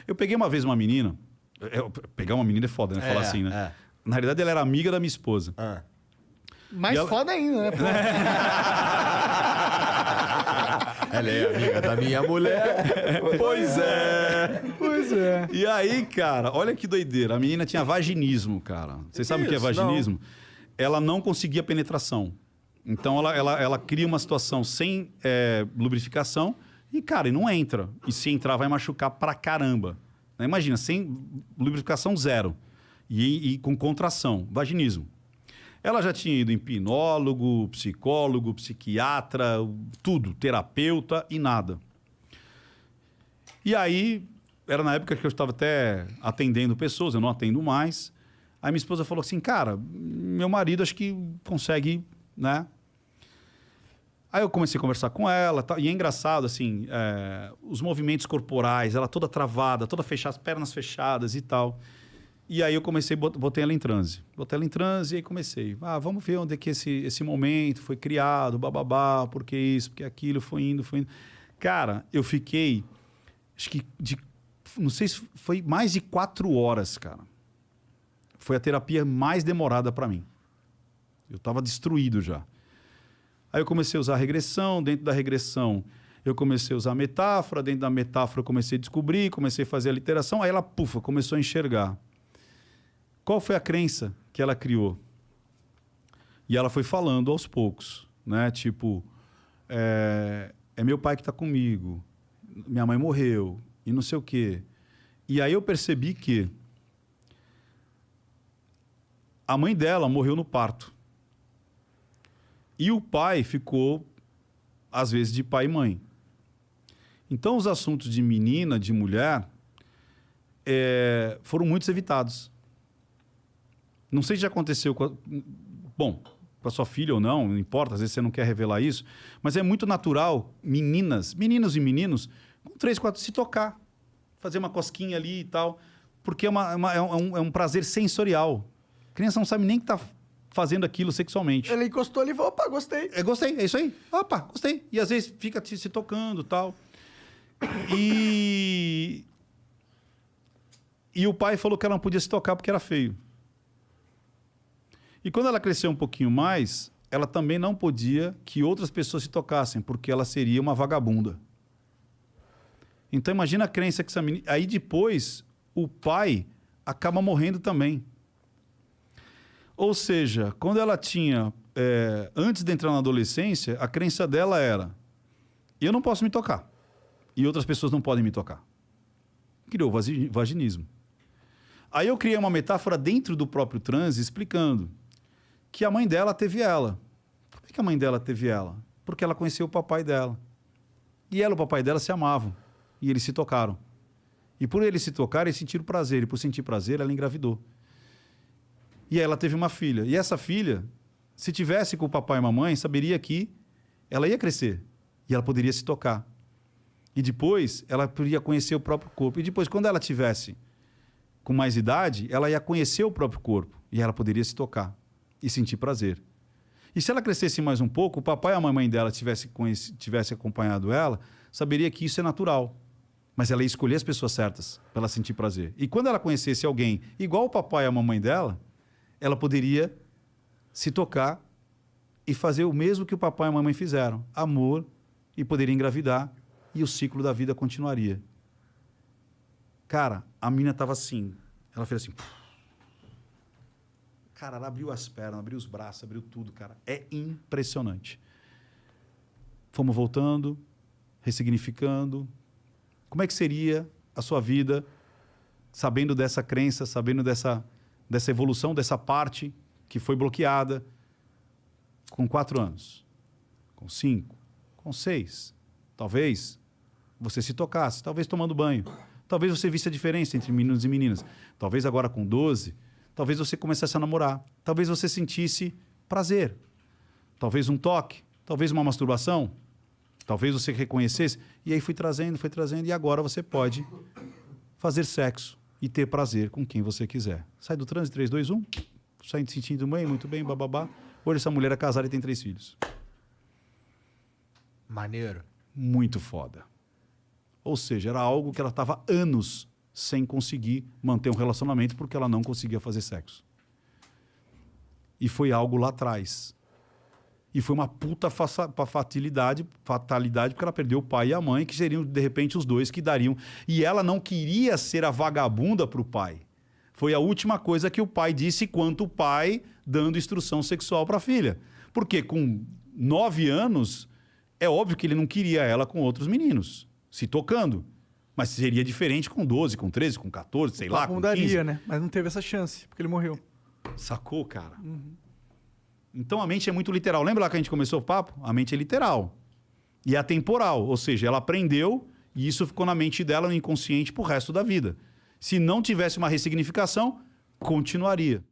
Eu peguei uma vez uma menina... Pegar uma menina é foda, né? Falar assim, né? Na realidade, ela era amiga da minha esposa. Mais foda ainda, né? Pô? Ela é amiga da minha mulher. Pois é. Pois é. E aí, cara, olha que doideira. A menina tinha vaginismo, cara. Vocês sabem o que é vaginismo? Ela não conseguia penetração. Então, ela cria uma situação sem lubrificação e, cara, e não entra. E se entrar, vai machucar pra caramba. Imagina, sem lubrificação, zero. E com contração, vaginismo. Ela já tinha ido em hipnólogo, psicólogo, psiquiatra, tudo, terapeuta e nada. E aí, era na época que eu estava até atendendo pessoas, eu não atendo mais. Aí minha esposa falou assim, cara, meu marido acho que consegue, né? Aí eu comecei a conversar com ela, e é engraçado, assim, os movimentos corporais, ela toda travada, toda fechada, as pernas fechadas e tal. E aí eu comecei, botei ela em transe. Botei ela em transe e aí comecei. Vamos ver onde é que esse momento foi criado, bababá, porque isso, porque aquilo, foi indo. Cara, eu fiquei, acho que, não sei se foi mais de 4 horas, cara. Foi a terapia mais demorada para mim. Eu estava destruído já. Aí eu comecei a usar regressão, dentro da regressão eu comecei a usar metáfora, dentro da metáfora eu comecei a descobrir, comecei a fazer a literação, aí ela, começou a enxergar. Qual foi a crença que ela criou? E ela foi falando aos poucos, né? Tipo, é meu pai que está comigo, minha mãe morreu, e não sei o quê. E aí eu percebi que a mãe dela morreu no parto. E o pai ficou, às vezes, de pai e mãe. Então, os assuntos de menina, de mulher, foram muitos evitados. Não sei se já aconteceu com a sua filha ou não importa, às vezes você não quer revelar isso, mas é muito natural meninos e meninos, com 3, 4, se tocar, fazer uma cosquinha ali e tal, porque é um prazer sensorial. A criança não sabe nem que está fazendo aquilo sexualmente. Ele encostou ali e falou, opa, gostei. Gostei, é isso aí. Opa, gostei. E às vezes fica se tocando e tal. E o pai falou que ela não podia se tocar porque era feio. E quando ela cresceu um pouquinho mais, ela também não podia que outras pessoas se tocassem, porque ela seria uma vagabunda. Então imagina a crença que essa menina... Aí depois, o pai acaba morrendo também. Ou seja, quando ela tinha... antes de entrar na adolescência, a crença dela era: eu não posso me tocar. E outras pessoas não podem me tocar. Criou vaginismo. Aí eu criei uma metáfora dentro do próprio transe, explicando que a mãe dela teve ela. Por que a mãe dela teve ela? Porque ela conheceu o papai dela. E ela e o papai dela se amavam. E eles se tocaram. E por eles se tocarem, eles sentiram prazer. E por sentir prazer, ela engravidou. E aí ela teve uma filha. E essa filha, se tivesse com o papai e a mamãe, saberia que ela ia crescer. E ela poderia se tocar. E depois, ela poderia conhecer o próprio corpo. E depois, quando ela tivesse com mais idade, ela ia conhecer o próprio corpo. E ela poderia se tocar e sentir prazer. E se ela crescesse mais um pouco, o papai e a mamãe dela tivesse acompanhado ela, saberia que isso é natural. Mas ela ia escolher as pessoas certas para ela sentir prazer. E quando ela conhecesse alguém igual o papai e a mamãe dela, ela poderia se tocar e fazer o mesmo que o papai e a mamãe fizeram. Amor, e poderia engravidar, e o ciclo da vida continuaria. Cara, a menina estava assim. Ela fez assim... Cara, ela abriu as pernas, abriu os braços, abriu tudo, cara. É impressionante. Fomos voltando, ressignificando. Como é que seria a sua vida sabendo dessa crença, sabendo dessa evolução, dessa parte que foi bloqueada com 4 anos, com 5, com 6. Talvez você se tocasse, talvez tomando banho. Talvez você visse a diferença entre meninos e meninas. Talvez agora com 12... Talvez você começasse a namorar. Talvez você sentisse prazer. Talvez um toque. Talvez uma masturbação. Talvez você reconhecesse. E aí fui trazendo. E agora você pode fazer sexo e ter prazer com quem você quiser. Sai do transe, 3, 2, 1. Sai sentindo bem, muito bem, bababá. Hoje essa mulher é casada e tem 3 filhos. Maneiro. Muito foda. Ou seja, era algo que ela estava anos sem conseguir manter um relacionamento porque ela não conseguia fazer sexo. E foi algo lá atrás. E foi uma puta fatalidade, porque ela perdeu o pai e a mãe, que seriam, de repente, os dois que dariam. E ela não queria ser a vagabunda para o pai. Foi a última coisa que o pai disse, enquanto o pai dando instrução sexual para a filha. Porque com 9 anos, é óbvio que ele não queria ela com outros meninos, se tocando. Mas seria diferente com 12, com 13, com 14, sei lá, com 15. Né? Mas não teve essa chance, porque ele morreu. Sacou, cara? Então a mente é muito literal. Lembra lá que a gente começou o papo? A mente é literal. E é atemporal. Ou seja, ela aprendeu e isso ficou na mente dela, no inconsciente, pro resto da vida. Se não tivesse uma ressignificação, continuaria.